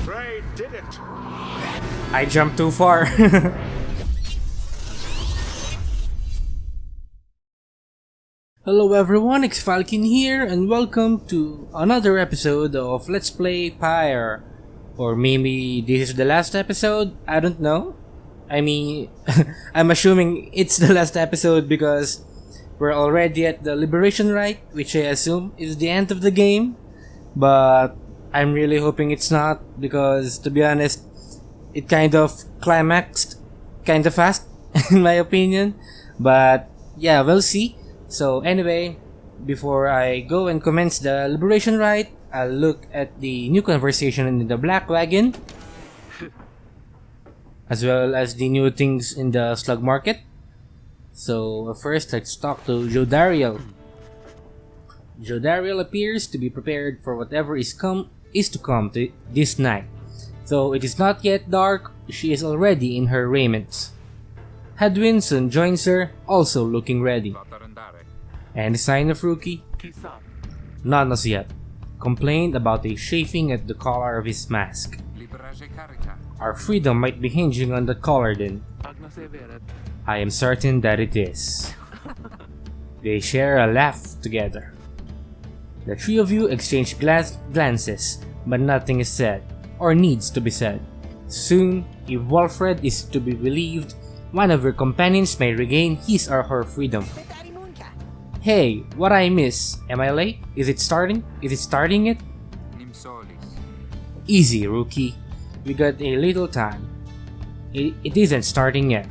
Ray did it. I jumped too far. Hello everyone, XFalcon here, and welcome to another episode of Let's Play Pyre. Or maybe this is the last episode, I don't know. I mean, I'm assuming it's the last episode because we're already at the Liberation Rite, which I assume is the end of the game. But I'm really hoping it's not, because to be honest, it kind of climaxed kind of fast, in my opinion. But yeah, we'll see. So anyway, before I go and commence the Liberation Rite, I'll look at the new conversation in the Black Wagon, as well as the new things in the Slug Market. So first, let's talk to Jodariel. Jodariel appears to be prepared for whatever is to come this night. Though it is not yet dark, she is already in her raiments. Hedwin soon joins her, also looking ready. Any sign of Rookie? None as yet. Complained about a chafing at the collar of his mask. Our freedom might be hinging on the collar then. I am certain that it is. They share a laugh together. The three of you exchange glances, but nothing is said, or needs to be said. Soon, if Wolfred is to be believed, one of your companions may regain his or her freedom. Hey, what I miss? Am I late? Is it starting? Is it starting it? Easy, Rookie. We got a little time. It isn't starting yet.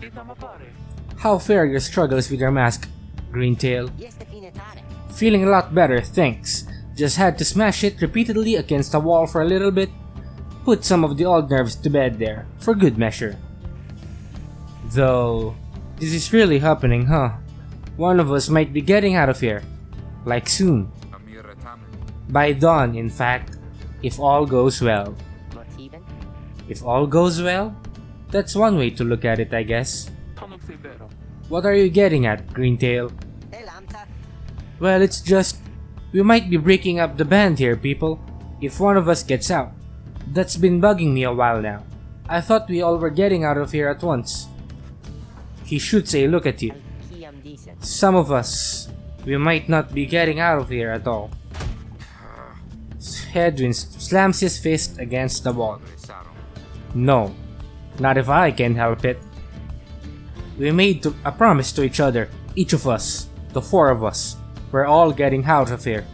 How fare your struggles with your mask, Greentail? Feeling a lot better, thanks. Just had to smash it repeatedly against the wall for a little bit. Put some of the old nerves to bed there, for good measure. Though, this is really happening, huh? One of us might be getting out of here. Like soon. By dawn, in fact, if all goes well. If all goes well? That's one way to look at it, I guess. What are you getting at, Greentail? Well, it's just, we might be breaking up the band here, people, if one of us gets out. That's been bugging me a while now. I thought we all were getting out of here at once. He shoots a look at you. Some of us, we might not be getting out of here at all. Hedwin slams his fist against the wall. No, not if I can help it. We made a promise to each other, each of us, the four of us. We're all getting out of here.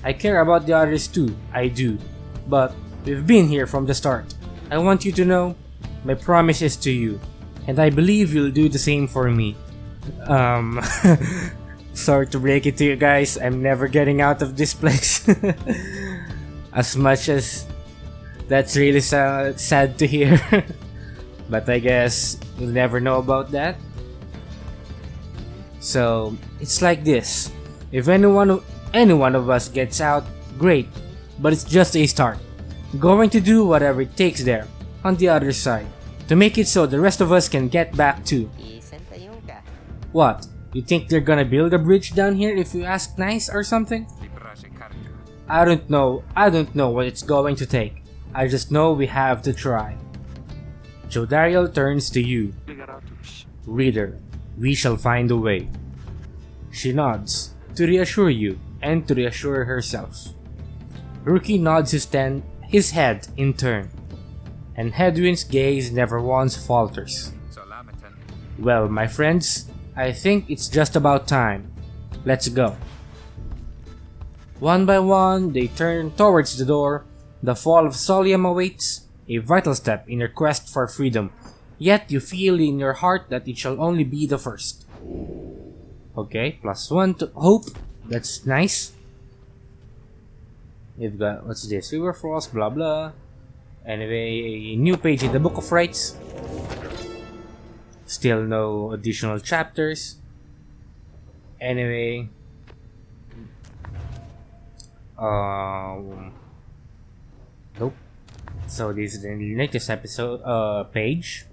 I care about the others too, I do. But we've been here from the start. I want you to know, my promise is to you. And I believe you'll do the same for me. Sorry to break it to you guys, I'm never getting out of this place. As much as that's really sad to hear. But I guess you'll never know about that. So, it's like this. If any one of us gets out, great. But it's just a start. Going to do whatever it takes there, on the other side, to make it so the rest of us can get back too. What? You think they're gonna build a bridge down here if you ask nice or something? I don't know what it's going to take. I just know we have to try. Jodariel turns to you. Reader, we shall find a way. She nods, to reassure you, and to reassure herself. Rookie nods his head in turn, and Hedwin's gaze never once falters. Well, my friends, I think it's just about time. Let's go. One by one, they turn towards the door. The fall of Solium awaits, a vital step in your quest for freedom. Yet you feel in your heart that it shall only be the first. Okay, +1 to hope. That's nice. We've got, what's this? River Frost, blah blah. Anyway, a new page in the Book of Rites. Still no additional chapters. Anyway. Nope. So this is the latest episode page.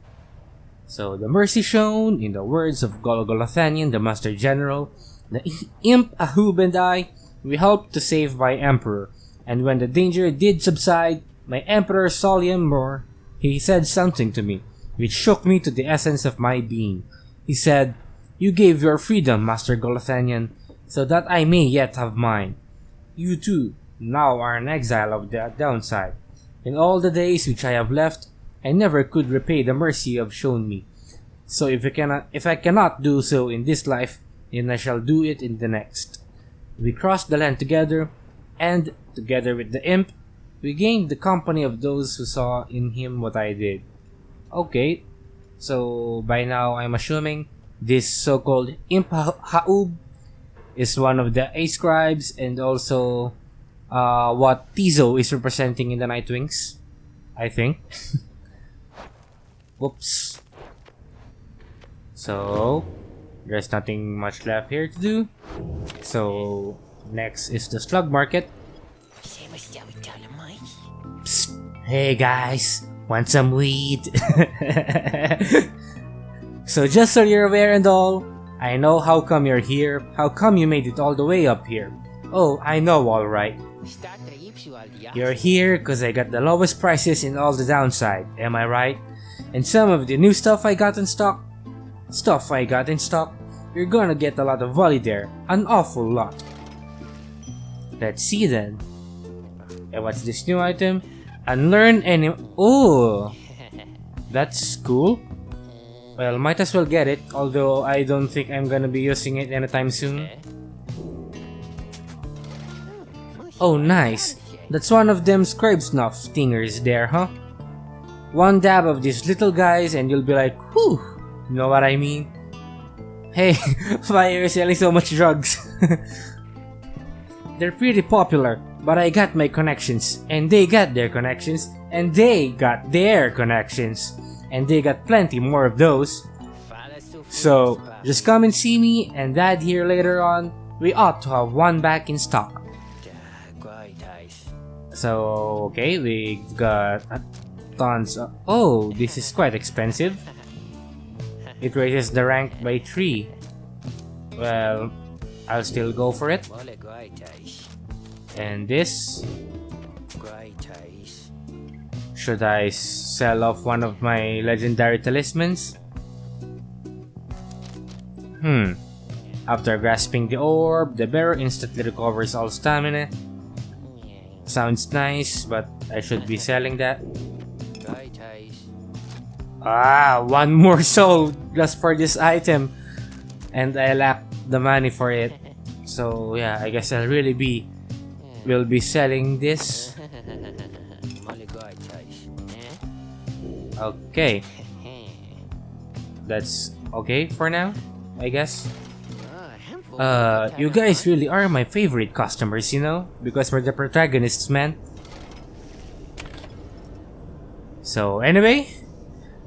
So the mercy shown, in the words of Golgolothanian, the Master General, the Imp Ahub and I, we helped to save my Emperor, and when the danger did subside, my Emperor saw him more. He said something to me, which shook me to the essence of my being. He said, "You gave your freedom, Master Golathanian, so that I may yet have mine. You too, now are an exile of the downside. In all the days which I have left, I never could repay the mercy you have shown me. So if I cannot do so in this life, then I shall do it in the next." We crossed the land together, and, together with the imp, we gained the company of those who saw in him what I did. Okay, so by now I'm assuming this so-called Imp Haub is one of the A-scribes and also what Tizo is representing in the Nightwings, I think. Whoops. So, there's nothing much left here to do. So, next is the slug market. Psst. Hey guys, want some weed? So just so you're aware and all, I know how come you're here, how come you made it all the way up here. Oh, I know, alright. You're here cause I got the lowest prices in all the downside, am I right? And some of the new stuff I got in stock, you're gonna get a lot of volley there, an awful lot. Let's see then. And what's this new item? Unlearn any... Oh! That's cool. Well, might as well get it, although I don't think I'm gonna be using it anytime soon. Oh, nice. That's one of them scribe snuff stingers there, huh? One dab of these little guys and you'll be like, whew! You know what I mean? Hey, why are you selling so much drugs? They're pretty popular, but I got my connections, and they got their connections, and they got their connections, and they got plenty more of those. So, just come and see me and Dad here later on. We ought to have one back in stock. So, okay, we've got tons of... Oh, this is quite expensive. It raises the rank by 3. Well, I'll still go for it. And this... Should I sell off one of my legendary talismans? After grasping the orb, the bearer instantly recovers all stamina. Sounds nice, but I should be selling that. Ah, one more soul just for this item, and I lack the money for it. So yeah, I guess will be selling this. Okay, that's okay for now, I guess. You guys really are my favorite customers, you know, because we're the protagonists, man. So anyway,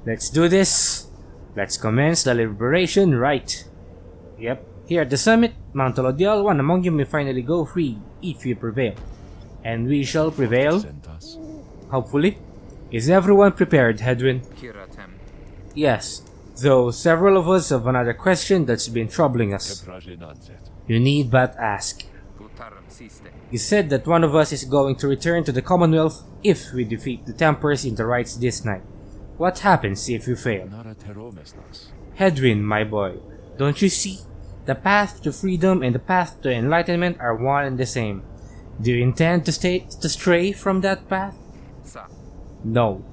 let's do this. Let's commence the liberation rite. Yep, here at the summit, Mount Olodial, one among you may finally go free if you prevail. And we shall prevail. Hopefully. Is everyone prepared, Hedwin? Yes, though several of us have another question that's been troubling us. You need but ask. You said that one of us is going to return to the Commonwealth if we defeat the Templars in the rites this night. What happens if you fail? Hedwin, my boy, don't you see? The path to freedom and the path to enlightenment are one and the same. Do you intend to stray from that path? No.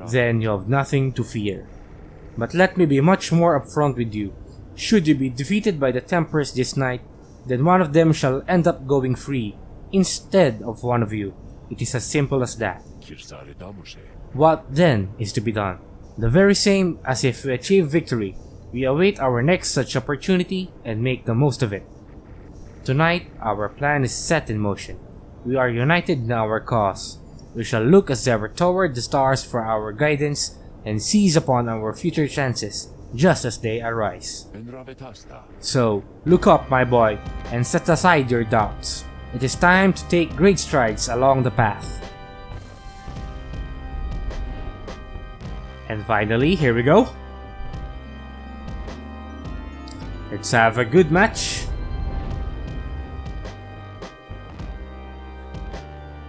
Then you have nothing to fear. But let me be much more upfront with you. Should you be defeated by the Templars this night, then one of them shall end up going free, instead of one of you. It is as simple as that. What then is to be done? The very same as if we achieve victory. We await our next such opportunity and make the most of it. Tonight, our plan is set in motion. We are united in our cause. We shall look as ever toward the stars for our guidance and seize upon our future chances just as they arise. So, look up, my boy, and set aside your doubts. It is time to take great strides along the path. And finally, here we go. Let's have a good match.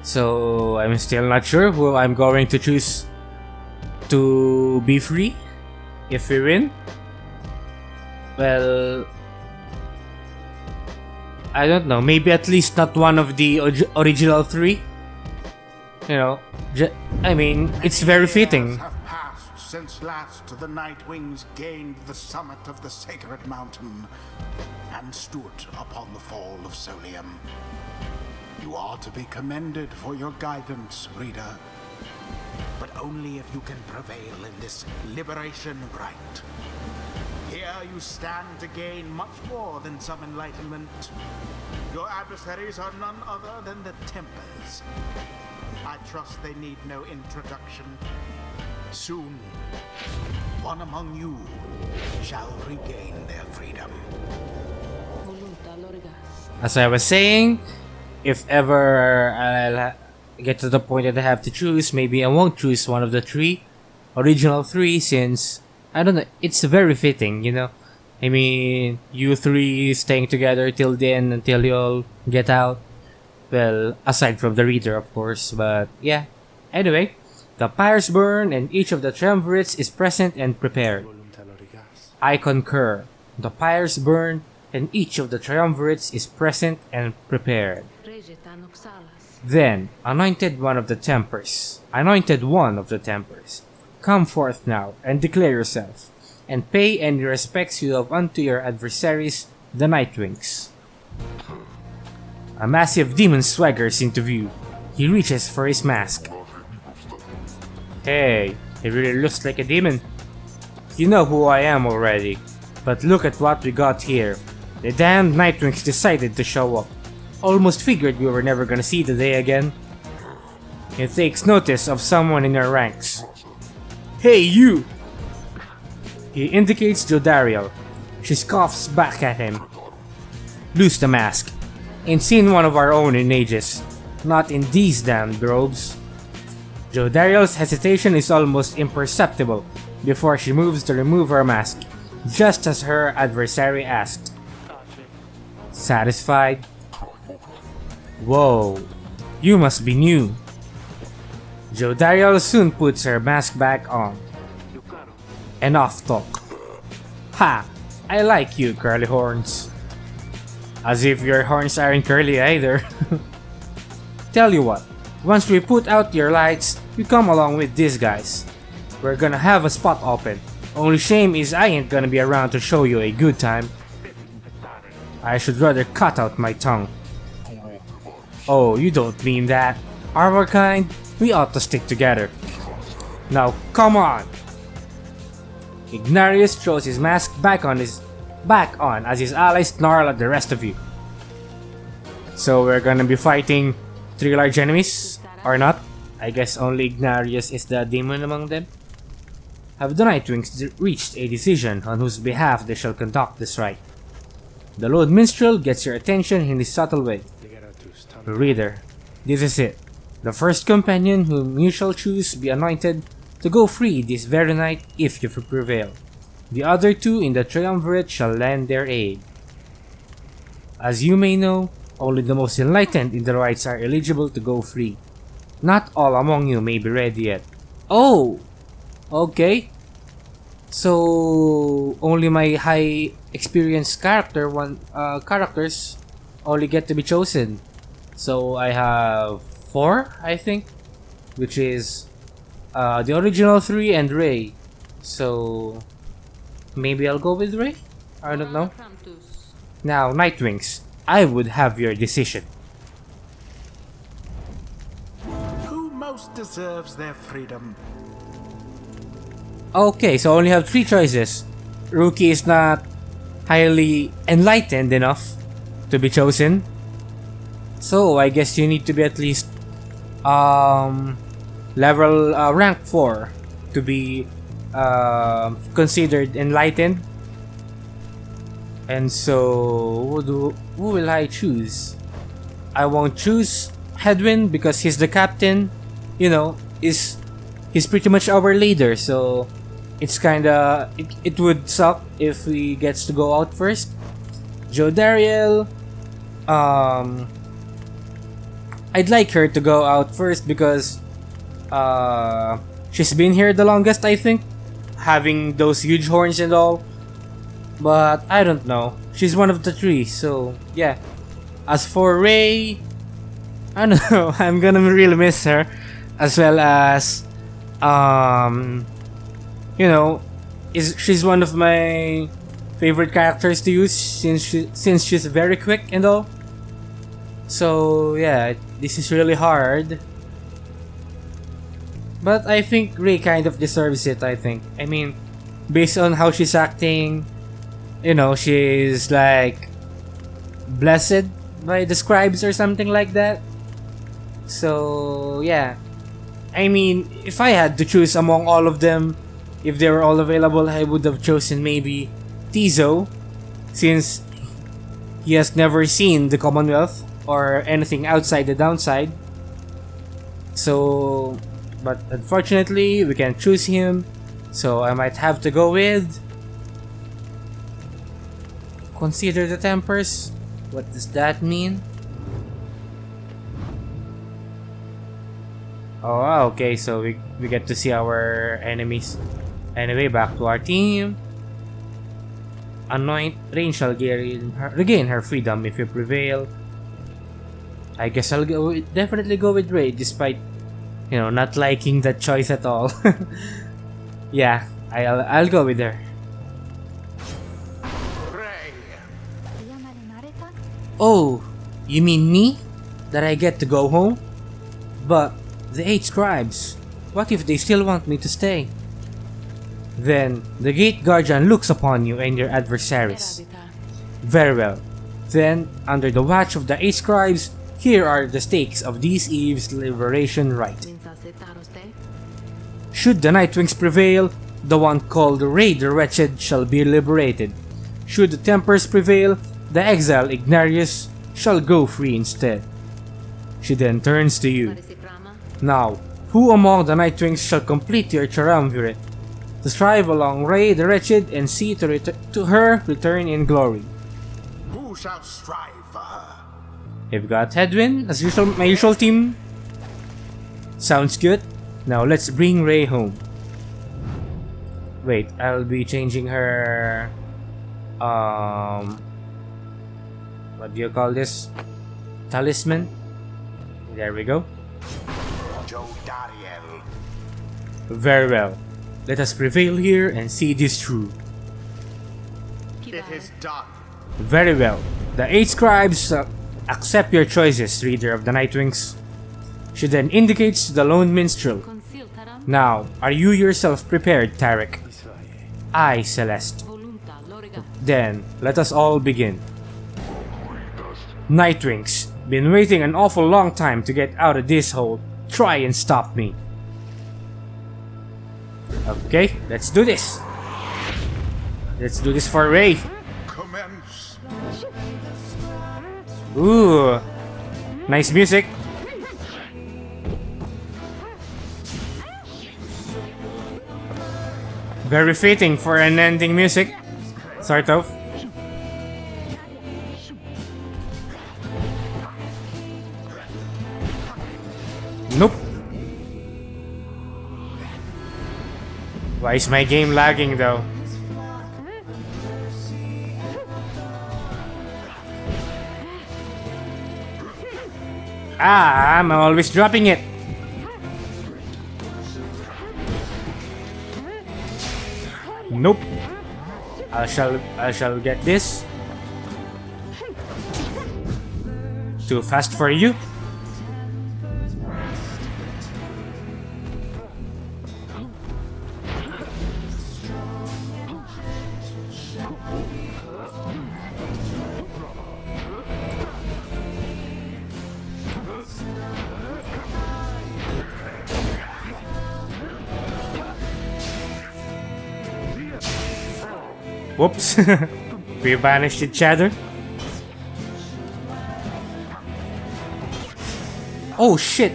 So I'm still not sure who I'm going to choose to be free if we win. Well, I don't know, maybe at least not one of the original three. You know, I mean, it's very fitting. Have passed since last the Nightwings gained the summit of the sacred mountain and stood upon the fall of Solium. You are to be commended for your guidance, reader, but only if you can prevail in this liberation rite. Here you stand to gain much more than some enlightenment. Your adversaries are none other than the Tempers. I trust they need no introduction. Soon, one among you shall regain their freedom. As I was saying, if ever I'll get to the point that I have to choose, maybe I won't choose one of the original three, since I don't know, it's very fitting, you know. I mean, you three staying together till the end until you all get out. Well, aside from the reader, of course, but yeah. Anyway, the pyres burn and each of the triumvirates is present and prepared. I concur. The pyres burn and each of the triumvirates is present and prepared. Then, anointed one of the Tempers, come forth now and declare yourself, and pay any respects you have unto your adversaries, the Nightwings. A massive demon swaggers into view. He reaches for his mask. Hey, he really looks like a demon. You know who I am already, but look at what we got here. The damned Nightwings decided to show up. Almost figured we were never gonna see the day again. He takes notice of someone in our ranks. Hey, you! He indicates Jodariel. She scoffs back at him. Loose the mask. Ain't seen one of our own in ages. Not in these damned robes. Jodariel's hesitation is almost imperceptible before she moves to remove her mask, just as her adversary asked. Satisfied? Whoa, you must be new. Jodariel soon puts her mask back on. Enough talk. Ha! I like you, curly horns. As if your horns aren't curly either. Tell you what, once we put out your lights, you come along with these guys. We're gonna have a spot open. Only shame is I ain't gonna be around to show you a good time. I should rather cut out my tongue. Oh, you don't mean that. Our kind, we ought to stick together. Now, come on! Ignarius throws his mask back on as his allies snarl at the rest of you. So we're gonna be fighting 3 large enemies, or not? I guess only Ignarius is the demon among them. Have the Nightwings reached a decision on whose behalf they shall conduct this rite? The Lord Minstrel gets your attention in his subtle way. Reader, this is it. The first companion whom you shall choose be anointed to go free this very night if you prevail. The other 2 in the triumvirate shall lend their aid. As you may know, only the most enlightened in the rites are eligible to go free. Not all among you may be ready yet. Oh! Okay. So only my high experienced characters only get to be chosen. So I have 4, I think, which is the original 3 and Ray. So maybe I'll go with Ray? I don't know. Now, Nightwings, I would have your decision. Who most deserves their freedom? Okay, so I only have 3 choices. Rookie is not highly enlightened enough to be chosen. So I guess you need to be at least level rank 4 to be considered enlightened. And so who will I choose? I won't choose Hedwin because he's the captain. You know, he's pretty much our leader, so it's kinda it would suck if he gets to go out first. Jodariel, I'd like her to go out first because she's been here the longest, I think, having those huge horns and all. But I don't know. She's one of the three, so yeah. As for Ray, I don't know. I'm gonna really miss her, as well as you know, she's one of my favorite characters to use since she's very quick and all. So yeah, this is really hard. But I think Ray kind of deserves it, I think. I mean, based on how she's acting, you know, she's like blessed by the scribes or something like that. So yeah. I mean, if I had to choose among all of them, if they were all available, I would have chosen maybe Tizo, since he has never seen the Commonwealth or anything outside the downside. So, but unfortunately, we can't choose him, so I might have to go with Consider the Tempers. What does that mean? Oh, okay, so we get to see our enemies. Anyway, back to our team. Anoint. Rain shall regain her freedom if you prevail. I guess I'll definitely go with Ray, despite, you know, not liking that choice at all. Yeah, I'll go with her. Oh, you mean me? That I get to go home? But the 8 scribes, what if they still want me to stay? Then the gate guardian looks upon you and your adversaries. Very well. Then, under the watch of the 8 scribes, here are the stakes of these Eve's liberation rite. Should the Nightwings prevail, the one called Ray the Wretched shall be liberated. Should the Tempers prevail, the exile Ignarius shall go free instead. She then turns to you. Now, who among the Nightwings shall complete your triumvirate, to strive along Ray the Wretched and see to her return in glory? Who shall strive for her? We've got Hedwin, as usual, my usual team. Sounds good. Now let's bring Ray home. Wait, I'll be changing her. What do you call this? Talisman. There we go. Very well. Let us prevail here and see this through. It is done. Very well. The 8 scribes accept your choices, Reader of the Nightwings. She then indicates to the lone minstrel. Now, are you yourself prepared, Tarek? Aye, Celeste. Then, let us all begin. Nightwings, been waiting an awful long time to get out of this hole. Try and stop me. Okay, let's do this. Let's do this for Ray. Commence. Ooh, nice music. Very fitting for an ending music, sort of. Nope. Why is my game lagging though? Ah, I'm always dropping it. Nope. I shall get this. Too fast for you. Whoops. We banished each other. Oh shit.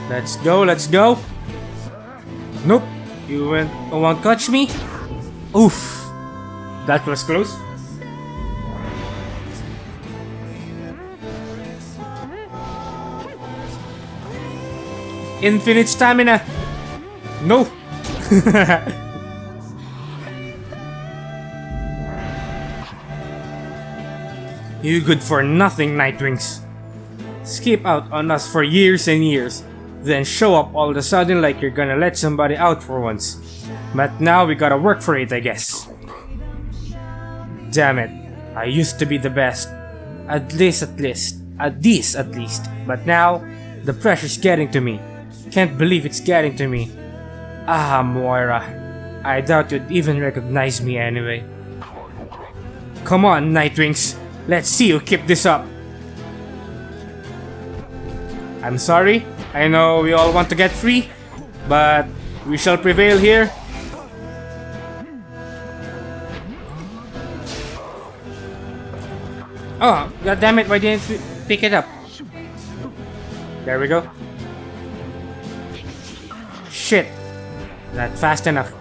Let's go, let's go. Nope, you won't catch me. Oof, that was close. Infinite stamina. No. You good for nothing, Nightwings. Skip out on us for years and years, then show up all of a sudden like you're gonna let somebody out for once. But now we gotta work for it, I guess. Damn it, I used to be the best. At this at least. But now, the pressure's getting to me. Can't believe it's getting to me. Ah, Moira. I doubt you'd even recognize me anyway. Come on, Nightwings. Let's see you keep this up. I'm sorry. I know we all want to get free, but we shall prevail here. Oh, god damn it, why didn't we pick it up? There we go. Shit. Not fast enough.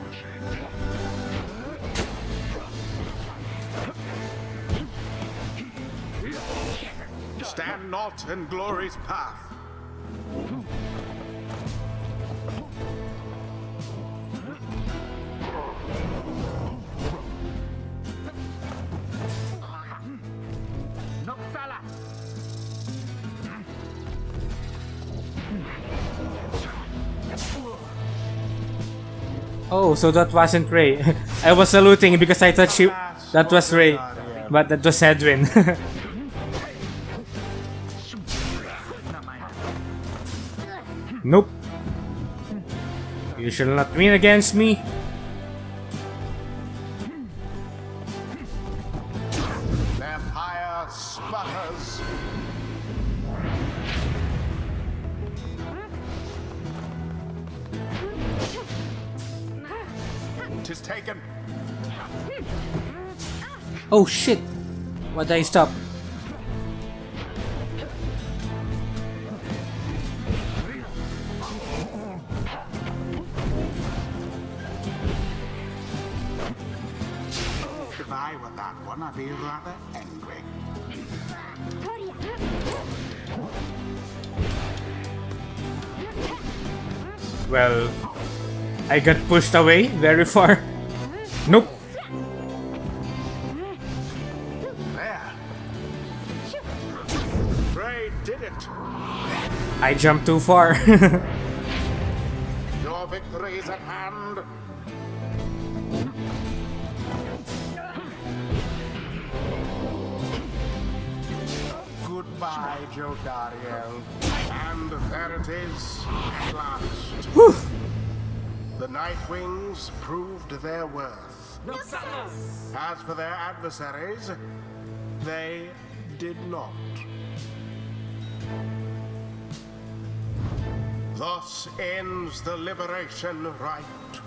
Stand not in glory's path. Oh, so that wasn't Ray. I was saluting because I thought that was Ray, but that was Edwin. Nope. You shall not win against me. Vampire sputters. Tis taken. Oh shit! Why did I stop? If I were that one, I'd be rather angry. Well, I got pushed away very far. Nope. There. Ray did it. I jumped too far. Your victory is at hand. Goodbye, Joe Dariel. And there it is, at last. Whew. The Nightwings proved their worth. As for their adversaries, they did not. Thus ends the liberation rite.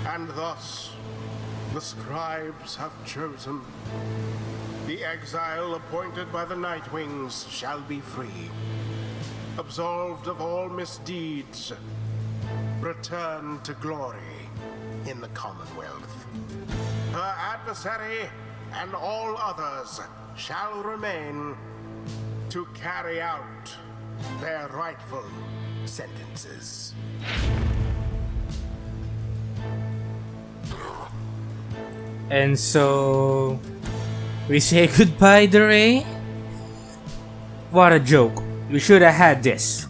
And thus, the scribes have chosen. The exile appointed by the Nightwings shall be free. Absolved of all misdeeds, return to glory in the Commonwealth. Her adversary and all others shall remain to carry out their rightful sentences. And so we say goodbye to Ray? What a joke. You should have had this.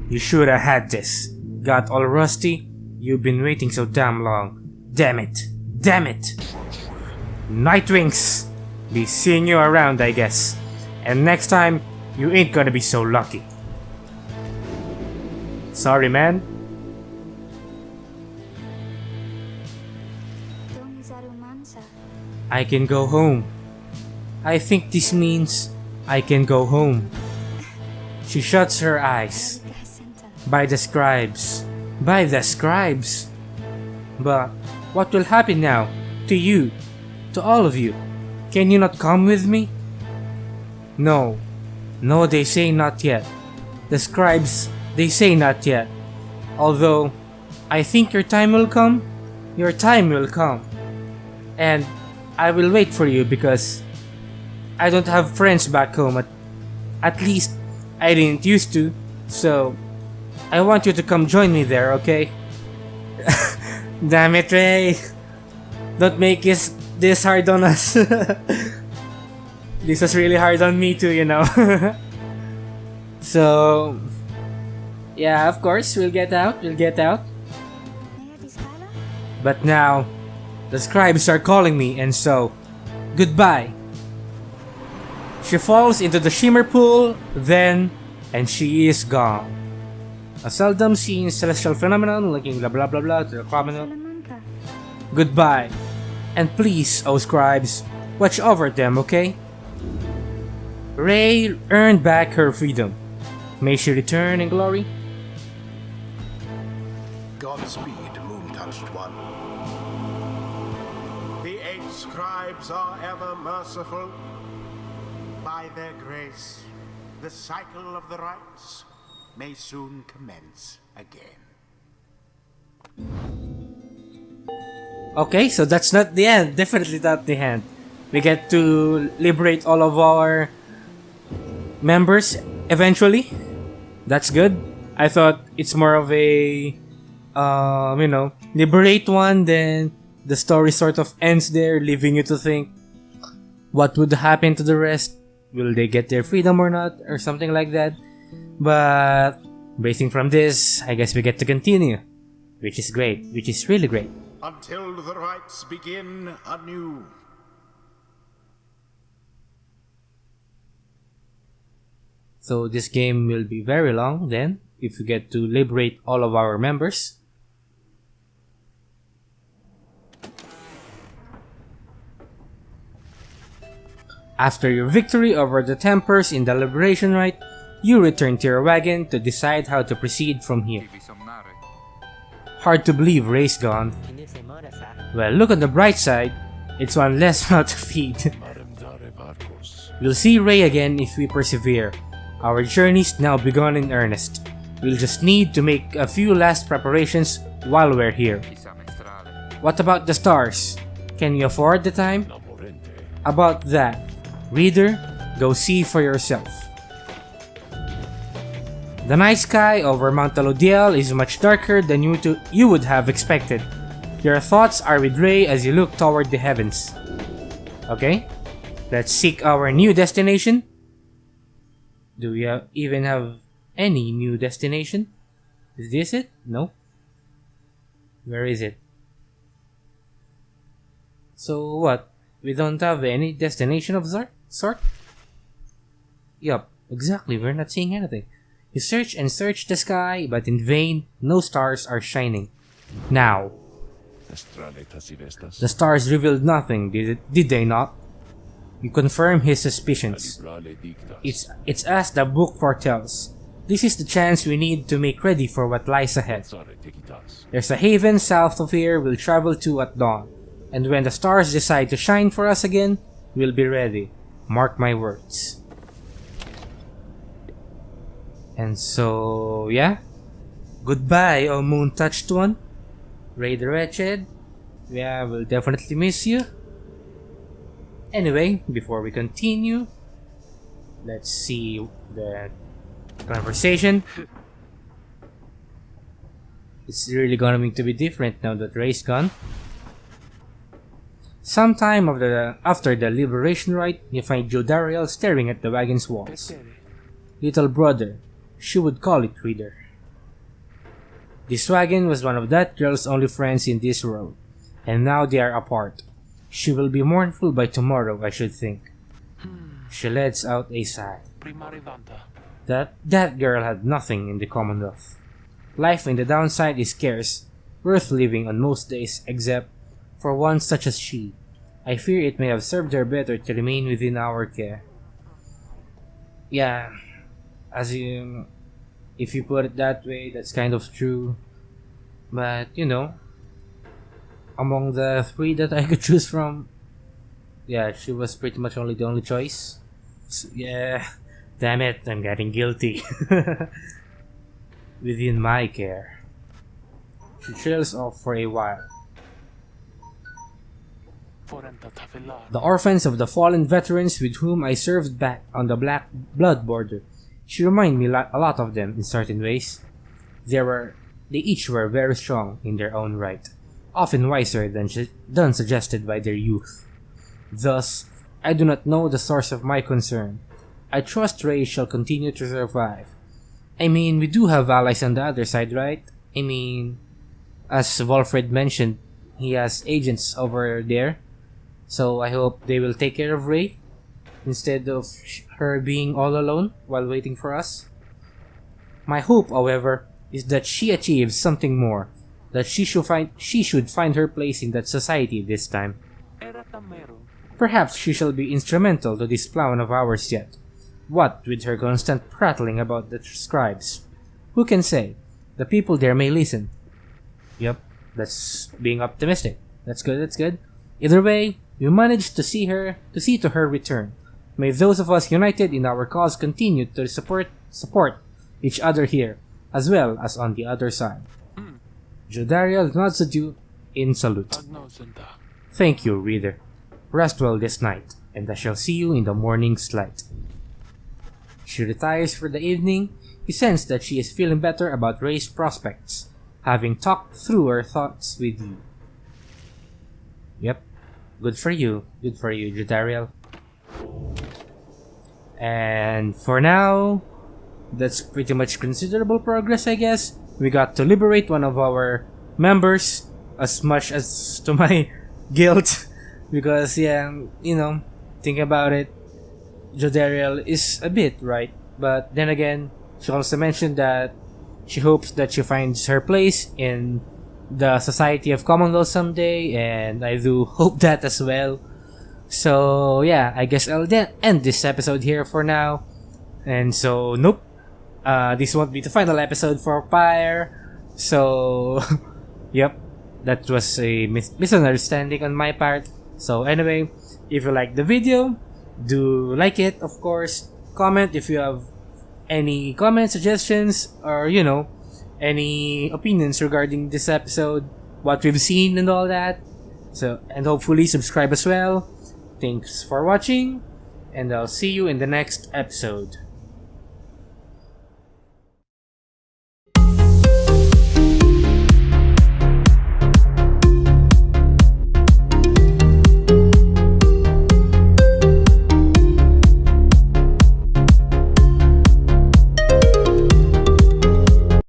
You should have had this. Got all rusty? You've been waiting so damn long. Damn it. Damn it. Nightwings. Be seeing you around, I guess. And next time, you ain't gonna be so lucky. Sorry, man. I can go home. I think this means I can go home. She shuts her eyes. By the scribes. By the scribes. But what will happen now? To you? To all of you? Can you not come with me? No. No, they say not yet. The scribes They say not yet. Although, I think your time will come. Your time will come. And I will wait for you because I don't have friends back home. At least, I didn't used to. So, I want you to come join me there, okay? Damn it, Ray. Don't make this hard on us. This was really hard on me too, you know. So, yeah, of course, we'll get out. But now, the scribes are calling me, and so, goodbye. She falls into the shimmer pool, then, and she is gone. A seldom seen celestial phenomenon linking blah blah blah blah to the criminal. Goodbye. And please, oh scribes, watch over them, okay? Ray earned back her freedom. May she return in glory. Godspeed, moon-touched one. The 8 scribes are ever merciful. By their grace, the cycle of the rites may soon commence again. Okay, so that's not the end. Definitely not the end. We get to liberate all of our members eventually. That's good. I thought it's more of a, liberate one, then the story sort of ends there, leaving you to think what would happen to the rest. Will they get their freedom or not? Or something like that. But basing from this, I guess we get to continue. Which is great. Which is really great. Until the rites begin anew. So this game will be very long then, if we get to liberate all of our members. After your victory over the Tempers in the Liberation Rite, you return to your wagon to decide how to proceed from here. Hard to believe Ray's gone. Well, look on the bright side, it's one less mouth to feed. We'll see Ray again if we persevere. Our journey's now begun in earnest. We'll just need to make a few last preparations while we're here. What about the stars? Can you afford the time? About that, reader, go see for yourself. The night sky over Mount Alodiel is much darker than you would have expected. Your thoughts are with Ray as you look toward the heavens. Okay, let's seek our new destination. Do we even have any new destination? Is this it? No. Where is it? So what? We don't have any destination of sort? Yup, exactly, we're not seeing anything. You search and search the sky, but in vain, no stars are shining. Now, the stars revealed nothing, did they not? You confirm his suspicions. It's as the book foretells. This is the chance we need to make ready for what lies ahead. There's a haven south of here we'll travel to at dawn, and when the stars decide to shine for us again, we'll be ready. Mark my words. And so, yeah. Goodbye, oh moon-touched one. Ray the Wretched. Yeah, we'll definitely miss you. Anyway, before we continue, let's see the conversation. It's really going to be different now that Ray's gone. Sometime after the Liberation Rite, you find Jodariel staring at the wagon's walls. Little brother, she would call it reader. This wagon was one of that girl's only friends in this world, and now they are apart. She will be mournful by tomorrow, I should think. She lets out a sigh. That girl had nothing in the Commonwealth. Life in the downside is scarce, worth living on most days, except for one such as she. I fear it may have served her better to remain within our care. Yeah, if you put it that way, that's kind of true. But, among the 3 that I could choose from, yeah, she was pretty much the only choice. So, yeah, damn it, I'm getting guilty. within my care. She trails off for a while. The orphans of the fallen veterans with whom I served back on the Black Blood border. She reminded me a lot of them in certain ways. They each were very strong in their own right, often wiser than suggested by their youth. Thus, I do not know the source of my concern. I trust Ray shall continue to survive. I mean, we do have allies on the other side, right? I mean, as Wolfred mentioned, he has agents over there. So I hope they will take care of Ray instead of her being all alone while waiting for us. My hope, however, is that she achieves something more, that she should find her place in that society this time. Perhaps she shall be instrumental to this plan of ours yet. What with her constant prattling about the scribes? Who can say? The people there may listen. Yep, that's being optimistic. That's good. Either way, we managed to see to her return. May those of us united in our cause continue to support each other here, as well as on the other side. Jodariel nods at you in salute. Thank you, reader. Rest well this night, and I shall see you in the morning's light. She retires for the evening. You sense that she is feeling better about Ray's prospects, having talked through her thoughts with you. Yep. Good for you, Jodariel. And for now, that's pretty much considerable progress, I guess. We got to liberate one of our members, as much as to my guilt, because think about it, Jodariel is a bit, right? But then again, she also mentioned that she hopes that she finds her place in the Society of Commonwealth someday, and I do hope that as well. So yeah, I guess I'll end this episode here for now. And so nope, this won't be the final episode for Pyre. So yep, that was a misunderstanding on my part. So anyway, if you like the video, do like it, of course. Comment if you have any comments, suggestions, or any opinions regarding this episode, what we've seen and all that. So, and hopefully subscribe as well. Thanks for watching, and I'll see you in the next episode.